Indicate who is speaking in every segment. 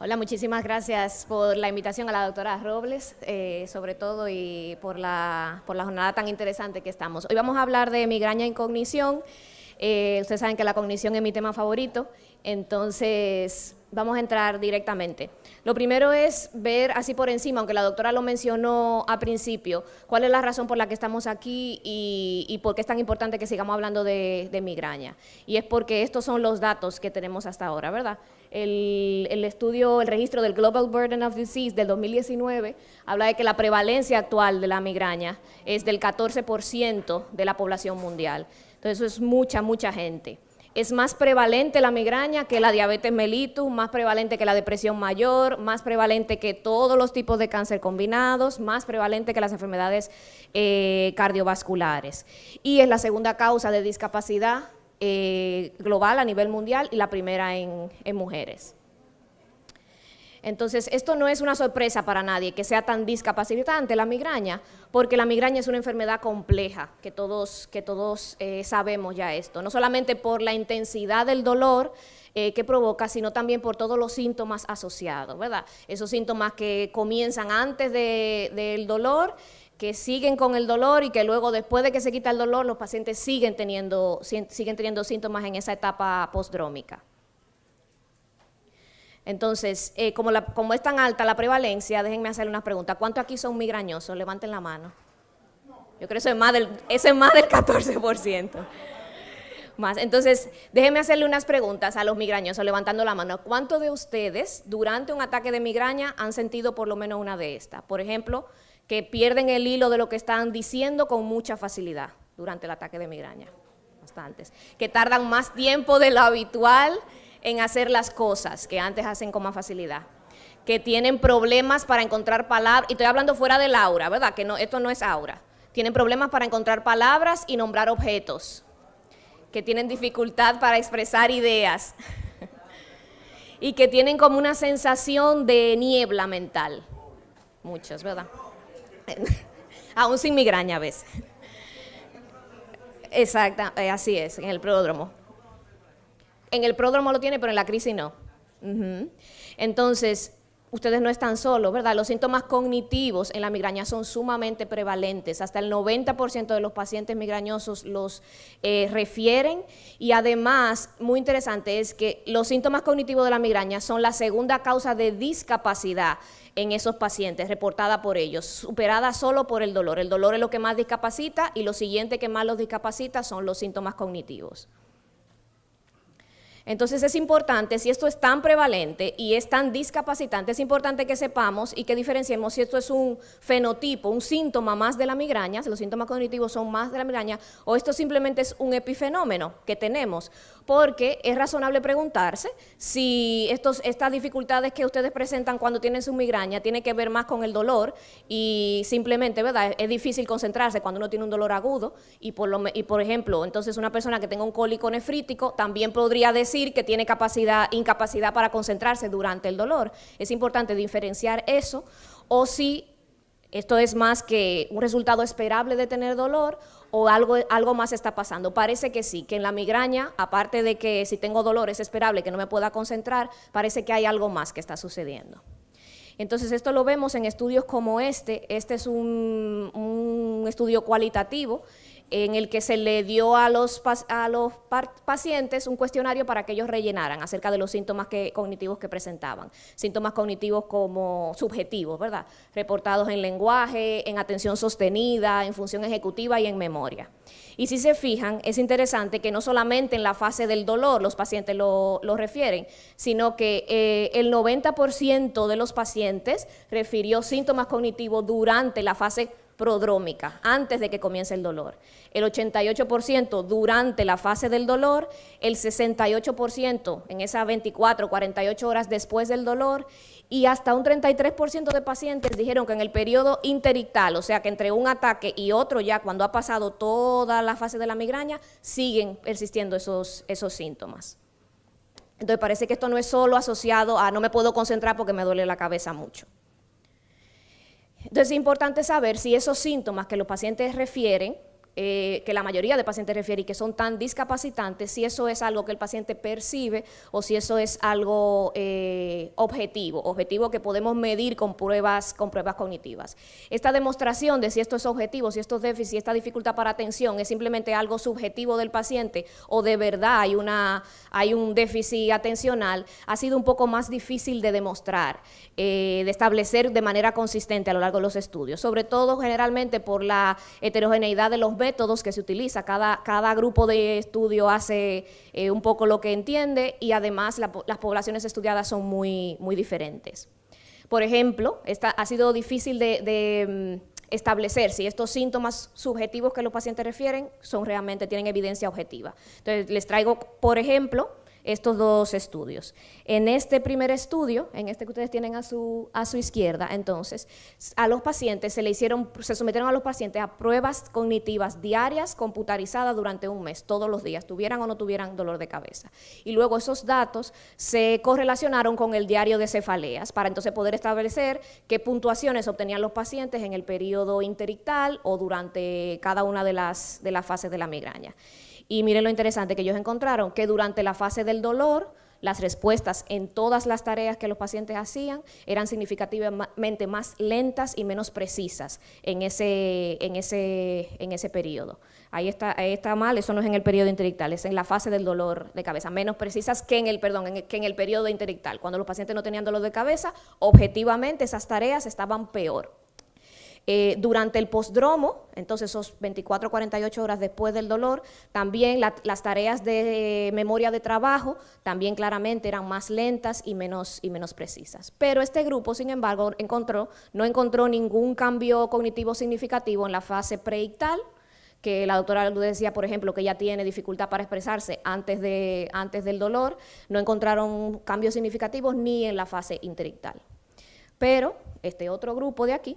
Speaker 1: Hola, muchísimas gracias por la invitación a la doctora Robles, sobre todo, y por la jornada tan interesante que estamos. Hoy vamos a hablar de migraña y cognición. Ustedes saben que la cognición es mi tema favorito, entonces vamos a entrar directamente. Lo primero es ver así por encima, aunque la doctora lo mencionó al principio, cuál es la razón por la que estamos aquí y por qué es tan importante que sigamos hablando de migraña. Y es porque estos son los datos que tenemos hasta ahora, ¿verdad? El estudio, el registro del Global Burden of Disease del 2019 habla de que la prevalencia actual de la migraña es del 14% de la población mundial. Entonces eso es mucha gente. Es más prevalente la migraña que la diabetes mellitus, más prevalente que la depresión mayor, más prevalente que todos los tipos de cáncer combinados, más prevalente que las enfermedades cardiovasculares. Y es la segunda causa de discapacidad global a nivel mundial y la primera en mujeres. Entonces, esto no es una sorpresa para nadie que sea tan discapacitante la migraña, porque la migraña es una enfermedad compleja, que todos sabemos ya esto, no solamente por la intensidad del dolor que provoca, sino también por todos los síntomas asociados, ¿verdad? Esos síntomas que comienzan antes del dolor, que siguen con el dolor y que luego, después de que se quita el dolor, los pacientes siguen teniendo síntomas en esa etapa postdrómica. Entonces, como es tan alta la prevalencia, déjenme hacerle unas preguntas. ¿Cuántos aquí son migrañosos? Levanten la mano. Yo creo que eso es más del 14%. Más. Entonces, déjenme hacerle unas preguntas a los migrañosos, levantando la mano. ¿Cuántos de ustedes, durante un ataque de migraña, han sentido por lo menos una de estas? Por ejemplo, que pierden el hilo de lo que están diciendo con mucha facilidad durante el ataque de migraña. Bastantes. Que tardan más tiempo de lo habitual en hacer las cosas que antes hacen con más facilidad, que tienen problemas para encontrar palabras, y estoy hablando fuera del aura, ¿verdad? Que no, esto no es aura, tienen problemas para encontrar palabras y nombrar objetos, que tienen dificultad para expresar ideas, y que tienen como una sensación de niebla mental, muchos, ¿verdad? Aún sin migraña a veces. Exacto, así es, en el pródromo. En el pródromo lo tiene, pero en la crisis no. Entonces, ustedes no están solos, ¿verdad? Los síntomas cognitivos en la migraña son sumamente prevalentes. Hasta el 90% de los pacientes migrañosos los refieren. Y además, muy interesante, es que los síntomas cognitivos de la migraña son la segunda causa de discapacidad en esos pacientes, reportada por ellos, superada solo por el dolor. El dolor es lo que más discapacita y lo siguiente que más los discapacita son los síntomas cognitivos. Entonces es importante, si esto es tan prevalente y es tan discapacitante, es importante que sepamos y que diferenciemos si esto es un fenotipo, un síntoma más de la migraña, si los síntomas cognitivos son más de la migraña, o esto simplemente es un epifenómeno que tenemos, porque es razonable preguntarse si estas dificultades que ustedes presentan cuando tienen su migraña tienen que ver más con el dolor y simplemente, ¿verdad? Es difícil concentrarse cuando uno tiene un dolor agudo y por ejemplo, entonces una persona que tenga un cólico nefrítico también podría decir que tiene incapacidad para concentrarse durante el dolor. Es importante diferenciar eso, o si esto es más que un resultado esperable de tener dolor o algo más está pasando. Parece que sí, que en la migraña, aparte de que si tengo dolor es esperable que no me pueda concentrar, parece que hay algo más que está sucediendo. Entonces esto lo vemos en estudios como este es un estudio cualitativo en el que se le dio a los pacientes un cuestionario para que ellos rellenaran acerca de los síntomas cognitivos que presentaban. Síntomas cognitivos como subjetivos, ¿verdad? Reportados en lenguaje, en atención sostenida, en función ejecutiva y en memoria. Y si se fijan, es interesante que no solamente en la fase del dolor los pacientes lo refieren, sino que el 90% de los pacientes refirió síntomas cognitivos durante la fase prodrómica, antes de que comience el dolor. El 88% durante la fase del dolor, el 68% en esas 24, 48 horas después del dolor, y hasta un 33% de pacientes dijeron que en el periodo interictal, o sea que entre un ataque y otro, ya cuando ha pasado toda la fase de la migraña, siguen persistiendo esos síntomas. Entonces parece que esto no es solo asociado a no me puedo concentrar porque me duele la cabeza mucho. Entonces es importante saber si esos síntomas que los pacientes refieren, que la mayoría de pacientes refiere y que son tan discapacitantes, si eso es algo que el paciente percibe o si eso es algo objetivo que podemos medir con pruebas cognitivas. Esta demostración de si esto es objetivo, si esto es déficit, si esta dificultad para atención es simplemente algo subjetivo del paciente o de verdad hay un déficit atencional, ha sido un poco más difícil de demostrar, de establecer de manera consistente a lo largo de los estudios, sobre todo generalmente por la heterogeneidad de los métodos que se utiliza. Cada grupo de estudio hace un poco lo que entiende y además las poblaciones estudiadas son muy diferentes. Por ejemplo, ha sido difícil de establecer si estos síntomas subjetivos que los pacientes refieren tienen evidencia objetiva. Entonces, les traigo, por ejemplo, estos dos estudios. En este primer estudio, en este que ustedes tienen a su izquierda, entonces, a los pacientes se sometieron a los pacientes a pruebas cognitivas diarias computarizadas durante un mes, todos los días, tuvieran o no tuvieran dolor de cabeza. Y luego esos datos se correlacionaron con el diario de cefaleas para entonces poder establecer qué puntuaciones obtenían los pacientes en el periodo interictal o durante cada una de las fases de la migraña. Y miren lo interesante que ellos encontraron, que durante la fase del dolor, las respuestas en todas las tareas que los pacientes hacían eran significativamente más lentas y menos precisas en ese periodo. Ahí está mal, eso no es en el periodo interictal, es en la fase del dolor de cabeza, menos precisas que en el periodo interictal. Cuando los pacientes no tenían dolor de cabeza, objetivamente esas tareas estaban peor. Durante el postdromo, entonces esos 24 a 48 horas después del dolor, también las tareas de memoria de trabajo también claramente eran más lentas y menos precisas. Pero este grupo, sin embargo, no encontró ningún cambio cognitivo significativo en la fase preictal, que la doctora decía, por ejemplo, que ella tiene dificultad para expresarse antes del dolor, no encontraron cambios significativos ni en la fase interictal. Pero este otro grupo de aquí,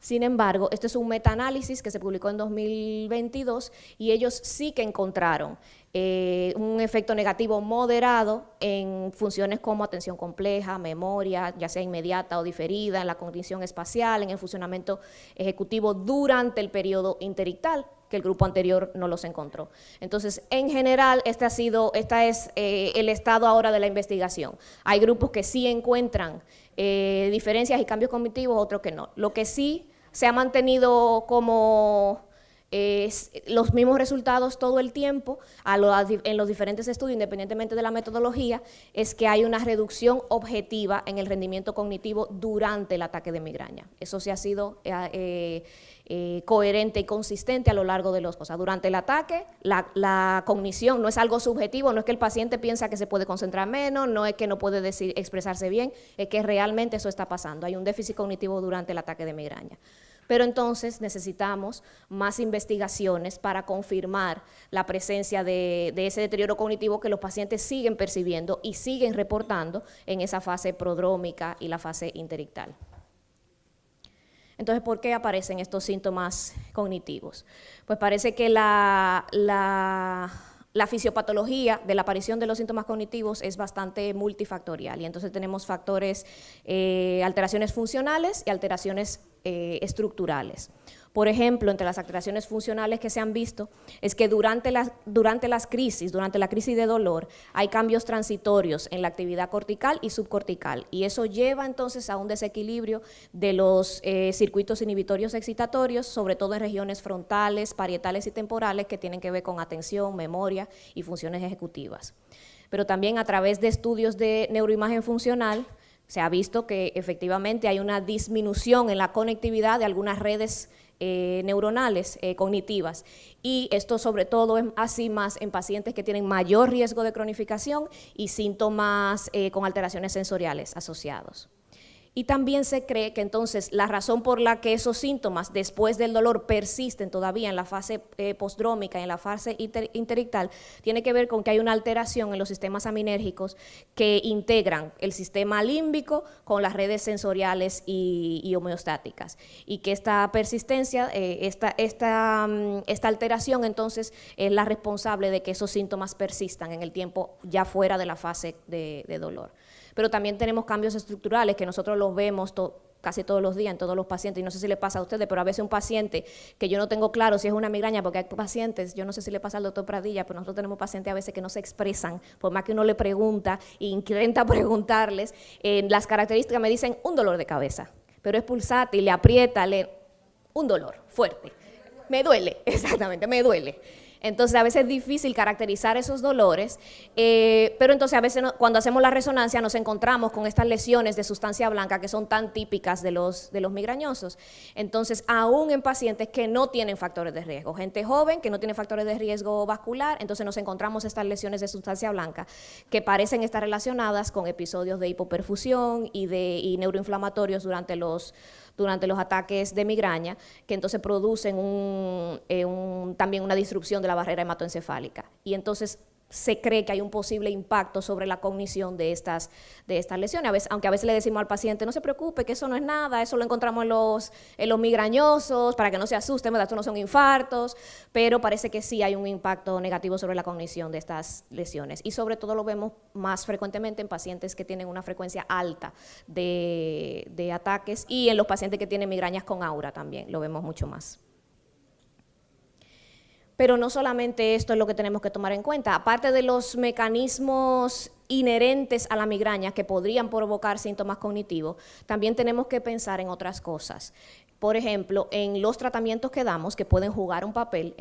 Speaker 1: sin embargo, este es un metaanálisis que se publicó en 2022 y ellos sí que encontraron un efecto negativo moderado en funciones como atención compleja, memoria, ya sea inmediata o diferida, en la cognición espacial, en el funcionamiento ejecutivo durante el periodo interictal, que el grupo anterior no los encontró. Entonces, en general, este es el estado ahora de la investigación. Hay grupos que sí encuentran diferencias y cambios cognitivos, otros que no. Lo que sí se ha mantenido como los mismos resultados todo el tiempo en los diferentes estudios, independientemente de la metodología, es que hay una reducción objetiva en el rendimiento cognitivo durante el ataque de migraña. Eso sí ha sido coherente y consistente a lo largo de los cosas. Durante el ataque, la cognición no es algo subjetivo, no es que el paciente piensa que se puede concentrar menos, no es que no puede expresarse bien, es que realmente eso está pasando. Hay un déficit cognitivo durante el ataque de migraña. Pero entonces necesitamos más investigaciones para confirmar la presencia de ese deterioro cognitivo que los pacientes siguen percibiendo y siguen reportando en esa fase prodrómica y la fase interictal. Entonces, ¿por qué aparecen estos síntomas cognitivos? Pues parece que la fisiopatología de la aparición de los síntomas cognitivos es bastante multifactorial y entonces tenemos factores, alteraciones funcionales y alteraciones estructurales. Por ejemplo, entre las alteraciones funcionales que se han visto es que durante la crisis de dolor, hay cambios transitorios en la actividad cortical y subcortical y eso lleva entonces a un desequilibrio de los circuitos inhibitorios excitatorios, sobre todo en regiones frontales, parietales y temporales que tienen que ver con atención, memoria y funciones ejecutivas. Pero también a través de estudios de neuroimagen funcional se ha visto que efectivamente hay una disminución en la conectividad de algunas redes neuronales cognitivas y esto sobre todo es así más en pacientes que tienen mayor riesgo de cronificación y síntomas con alteraciones sensoriales asociados. Y también se cree que entonces la razón por la que esos síntomas después del dolor persisten todavía en la fase postdrómica y en la fase interictal tiene que ver con que hay una alteración en los sistemas aminérgicos que integran el sistema límbico con las redes sensoriales y homeostáticas y que esta persistencia, esta alteración entonces es la responsable de que esos síntomas persistan en el tiempo ya fuera de la fase de dolor. Pero también tenemos cambios estructurales que nosotros los vemos casi todos los días en todos los pacientes, y no sé si le pasa a ustedes, pero a veces un paciente que yo no tengo claro si es una migraña, porque hay pacientes, yo no sé si le pasa al doctor Pradilla, pero nosotros tenemos pacientes a veces que no se expresan, por más que uno le pregunta e intenta preguntarles, las características me dicen un dolor de cabeza, pero es pulsátil, le aprieta, un dolor fuerte. Me duele, exactamente, me duele. Entonces, a veces es difícil caracterizar esos dolores, pero entonces a veces cuando hacemos la resonancia nos encontramos con estas lesiones de sustancia blanca que son tan típicas de los migrañosos. Entonces, aún en pacientes que no tienen factores de riesgo, gente joven que no tiene factores de riesgo vascular, entonces nos encontramos estas lesiones de sustancia blanca que parecen estar relacionadas con episodios de hipoperfusión y neuroinflamatorios durante los ataques de migraña, que entonces producen también una disrupción de la barrera hematoencefálica. Y entonces se cree que hay un posible impacto sobre la cognición de estas lesiones, aunque a veces le decimos al paciente, no se preocupe, que eso no es nada, eso lo encontramos en los migrañosos, para que no se asusten, ¿verdad? Esto no son infartos, pero parece que sí hay un impacto negativo sobre la cognición de estas lesiones, y sobre todo lo vemos más frecuentemente en pacientes que tienen una frecuencia alta de ataques, y en los pacientes que tienen migrañas con aura también lo vemos mucho más. Pero no solamente esto es lo que tenemos que tomar en cuenta, aparte de los mecanismos inherentes a la migraña que podrían provocar síntomas cognitivos, también tenemos que pensar en otras cosas. Por ejemplo, en los tratamientos que damos, que pueden jugar un papel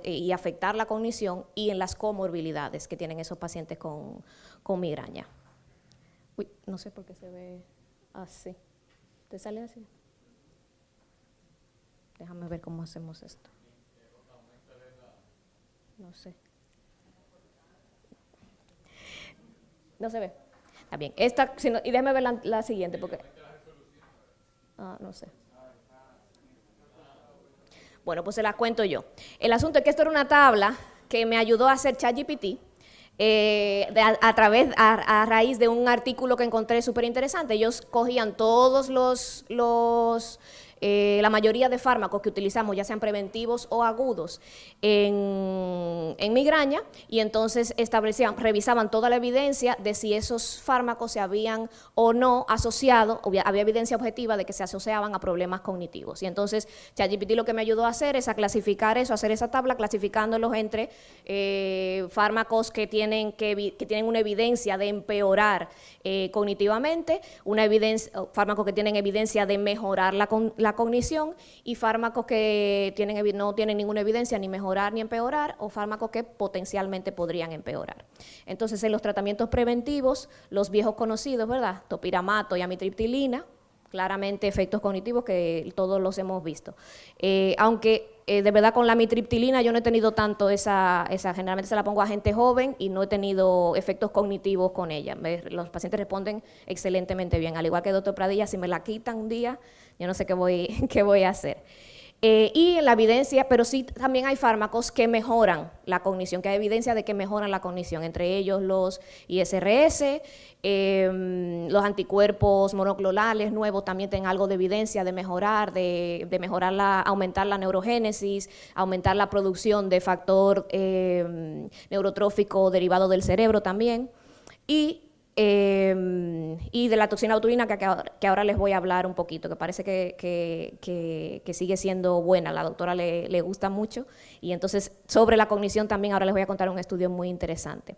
Speaker 1: y afectar la cognición, y en las comorbilidades que tienen esos pacientes con migraña. Uy, no sé por qué se ve así. ¿Te sale así? Déjame ver cómo hacemos esto. No sé. No se ve. Está bien. Y déjame ver la siguiente porque... no sé. Bueno, pues se la cuento yo. El asunto es que esto era una tabla que me ayudó a hacer ChatGPT a raíz de un artículo que encontré súper interesante. Ellos cogían todos la mayoría de fármacos que utilizamos, ya sean preventivos o agudos, en migraña, y entonces revisaban toda la evidencia de si esos fármacos se habían o no asociado, había evidencia objetiva de que se asociaban a problemas cognitivos. Y entonces ChatGPT lo que me ayudó a hacer es a clasificar eso, a hacer esa tabla clasificándolos entre fármacos que tienen una evidencia de empeorar cognitivamente, fármacos que tienen evidencia de mejorar la cognición, y fármacos que no tienen ninguna evidencia ni mejorar ni empeorar, o fármacos que potencialmente podrían empeorar. Entonces, en los tratamientos preventivos, los viejos conocidos, ¿verdad? Topiramato y amitriptilina, claramente efectos cognitivos que todos los hemos visto. Aunque de verdad con la amitriptilina yo no he tenido tanto generalmente se la pongo a gente joven y no he tenido efectos cognitivos con ella. Los pacientes responden excelentemente bien, al igual que el doctor Pradilla, si me la quitan un día, yo no sé qué voy a hacer. Y en la evidencia, pero sí también hay fármacos que mejoran la cognición, que hay evidencia de que mejoran la cognición, entre ellos los ISRS, los anticuerpos monoclonales nuevos también tienen algo de evidencia de mejorar, aumentar la neurogénesis, aumentar la producción de factor neurotrófico derivado del cerebro también, y de la toxina botulina que ahora les voy a hablar un poquito, que parece que sigue siendo buena, la doctora le gusta mucho, y entonces sobre la cognición también ahora les voy a contar un estudio muy interesante.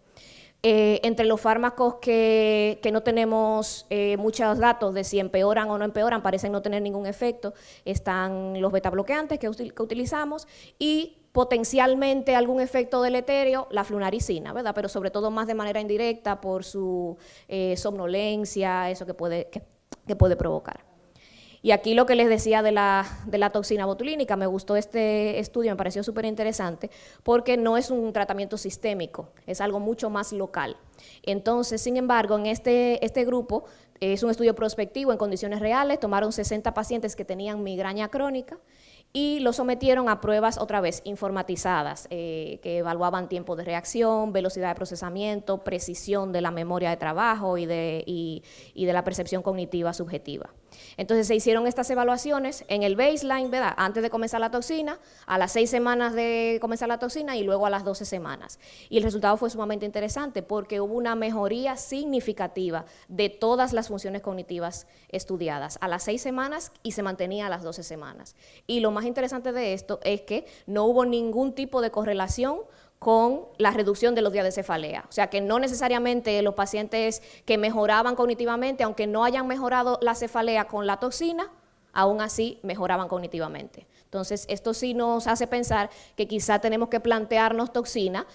Speaker 1: Entre los fármacos que no tenemos muchos datos de si empeoran o no empeoran, parecen no tener ningún efecto, están los betabloqueantes que utilizamos, y potencialmente algún efecto deleterio, la flunaricina, ¿verdad? Pero sobre todo más de manera indirecta por su somnolencia, eso que puede provocar. Y aquí lo que les decía de la toxina botulínica, me gustó este estudio, me pareció súper interesante, porque no es un tratamiento sistémico, es algo mucho más local. Entonces, sin embargo, en este grupo es un estudio prospectivo en condiciones reales, tomaron 60 pacientes que tenían migraña crónica, y lo sometieron a pruebas otra vez informatizadas que evaluaban tiempo de reacción, velocidad de procesamiento, precisión de la memoria de trabajo y de la percepción cognitiva subjetiva. Entonces se hicieron estas evaluaciones en el baseline, ¿verdad? Antes de comenzar la toxina, a las 6 semanas de comenzar la toxina y luego a las 12 semanas. Y el resultado fue sumamente interesante porque hubo una mejoría significativa de todas las funciones cognitivas estudiadas a las 6 semanas y se mantenía a las 12 semanas. Y lo más interesante de esto es que no hubo ningún tipo de correlación con la reducción de los días de cefalea. O sea, que no necesariamente los pacientes que mejoraban cognitivamente, aunque no hayan mejorado la cefalea con la toxina, aún así mejoraban cognitivamente. Entonces, esto sí nos hace pensar que quizá tenemos que plantearnos toxina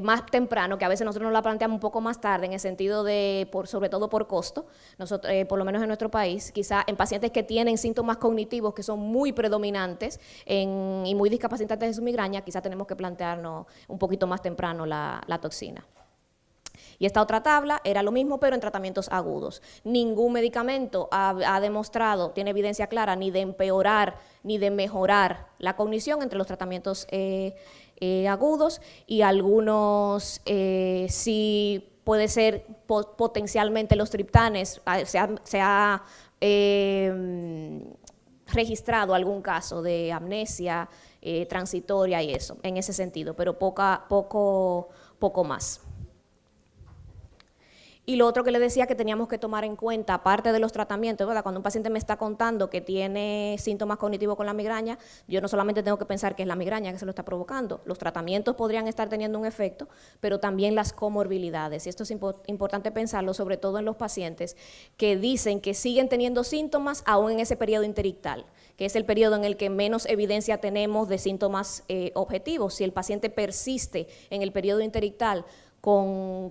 Speaker 1: más temprano, que a veces nosotros nos la planteamos un poco más tarde, en el sentido de, sobre todo por costo, nosotros, por lo menos en nuestro país, quizá en pacientes que tienen síntomas cognitivos que son muy predominantes y muy discapacitantes de su migraña, quizá tenemos que plantearnos un poquito más temprano la toxina. Y esta otra tabla era lo mismo, pero en tratamientos agudos. Ningún medicamento ha demostrado, tiene evidencia clara, ni de empeorar ni de mejorar la cognición entre los tratamientos agudos, y algunos sí puede ser potencialmente los triptanes, se ha registrado algún caso de amnesia transitoria y eso, en ese sentido, pero poco más. Y lo otro que le decía que teníamos que tomar en cuenta, aparte de los tratamientos, ¿verdad? Cuando un paciente me está contando que tiene síntomas cognitivos con la migraña, yo no solamente tengo que pensar que es la migraña que se lo está provocando, los tratamientos podrían estar teniendo un efecto, pero también las comorbilidades. Y esto es importante pensarlo, sobre todo en los pacientes que dicen que siguen teniendo síntomas aún en ese periodo interictal, que es el periodo en el que menos evidencia tenemos de síntomas objetivos. Si el paciente persiste en el periodo interictal con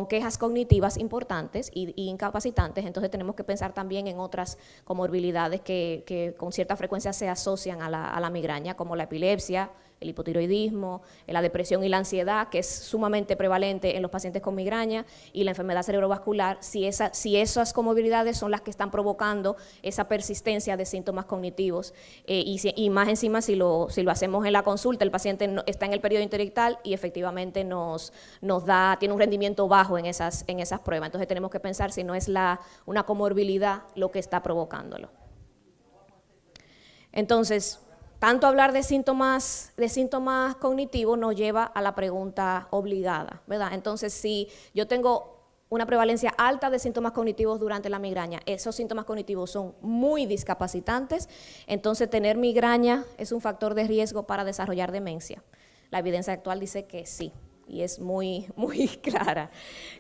Speaker 1: quejas cognitivas importantes y incapacitantes, entonces tenemos que pensar también en otras comorbilidades que con cierta frecuencia se asocian a la migraña, como la epilepsia, el hipotiroidismo, la depresión y la ansiedad, que es sumamente prevalente en los pacientes con migraña, y la enfermedad cerebrovascular, si esas comorbilidades son las que están provocando esa persistencia de síntomas cognitivos, y más encima si lo hacemos en la consulta, el paciente está en el periodo interictal y efectivamente tiene un rendimiento bajo en esas pruebas. Entonces tenemos que pensar si no es una comorbilidad lo que está provocándolo. Entonces, tanto hablar de síntomas cognitivos nos lleva a la pregunta obligada, ¿verdad? Entonces, si yo tengo una prevalencia alta de síntomas cognitivos durante la migraña, esos síntomas cognitivos son muy discapacitantes, entonces tener migraña es un factor de riesgo para desarrollar demencia. La evidencia actual dice que sí, y es muy clara.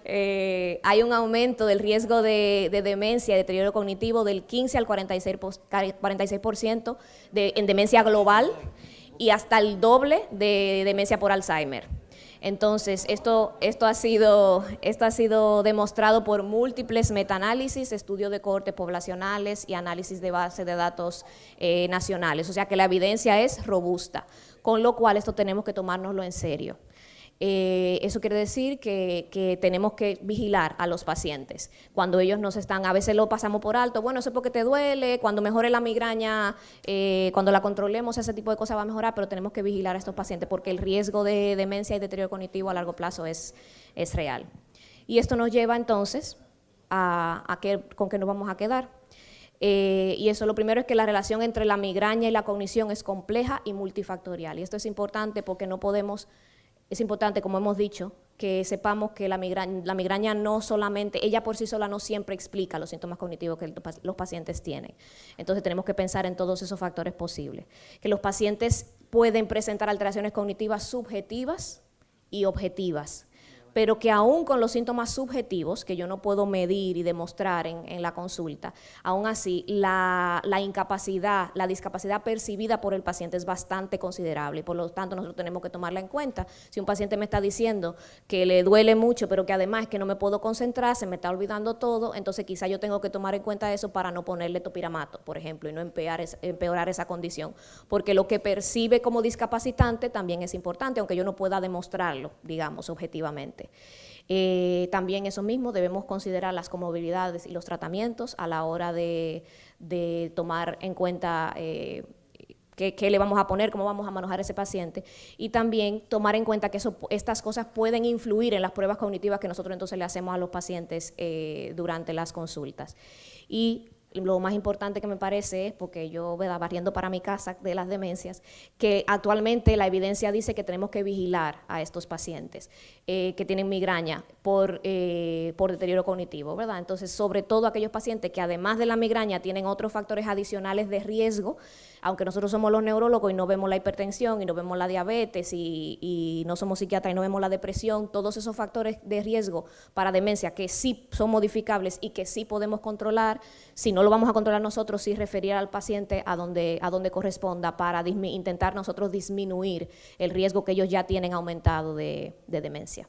Speaker 1: Hay un aumento del riesgo de demencia, de deterioro cognitivo del 15 al 46% en demencia global y hasta el doble de demencia por Alzheimer. Entonces, esto ha sido demostrado por múltiples metaanálisis, estudios de cohortes poblacionales y análisis de base de datos nacionales. O sea que la evidencia es robusta, con lo cual esto tenemos que tomárnoslo en serio. Eso quiere decir que tenemos que vigilar a los pacientes cuando ellos nos están, a veces lo pasamos por alto, bueno, eso es porque te duele, cuando mejore la migraña, cuando la controlemos, ese tipo de cosas va a mejorar, pero tenemos que vigilar a estos pacientes porque el riesgo de demencia y deterioro cognitivo a largo plazo es real. Y esto nos lleva entonces con qué nos vamos a quedar. Y eso, lo primero es que la relación entre la migraña y la cognición es compleja y multifactorial, y esto es importante porque es importante, como hemos dicho, que sepamos que la migraña no solamente, ella por sí sola no siempre explica los síntomas cognitivos que los pacientes tienen. Entonces tenemos que pensar en todos esos factores posibles. Que los pacientes pueden presentar alteraciones cognitivas subjetivas y objetivas, pero que aún con los síntomas subjetivos, que yo no puedo medir y demostrar en la consulta, aún así la incapacidad, la discapacidad percibida por el paciente es bastante considerable, y por lo tanto nosotros tenemos que tomarla en cuenta. Si un paciente me está diciendo que le duele mucho, pero que además es que no me puedo concentrar, se me está olvidando todo, entonces quizá yo tengo que tomar en cuenta eso para no ponerle topiramato, por ejemplo, y no empeorar esa condición, porque lo que percibe como discapacitante también es importante, aunque yo no pueda demostrarlo, digamos, objetivamente. También eso mismo, debemos considerar las comorbilidades y los tratamientos a la hora de tomar en cuenta qué le vamos a poner, cómo vamos a manejar a ese paciente, y también tomar en cuenta que estas cosas pueden influir en las pruebas cognitivas que nosotros entonces le hacemos a los pacientes durante las consultas. Y lo más importante que me parece es, porque yo barriendo para mi casa de las demencias, que actualmente la evidencia dice que tenemos que vigilar a estos pacientes que tienen migraña por deterioro cognitivo, ¿verdad? Entonces, sobre todo aquellos pacientes que además de la migraña tienen otros factores adicionales de riesgo, aunque nosotros somos los neurólogos y no vemos la hipertensión y no vemos la diabetes y no somos psiquiatras y no vemos la depresión, todos esos factores de riesgo para demencia que sí son modificables y que sí podemos controlar, si no lo vamos a controlar nosotros, sí referir al paciente a donde corresponda para intentar nosotros disminuir el riesgo que ellos ya tienen aumentado de demencia.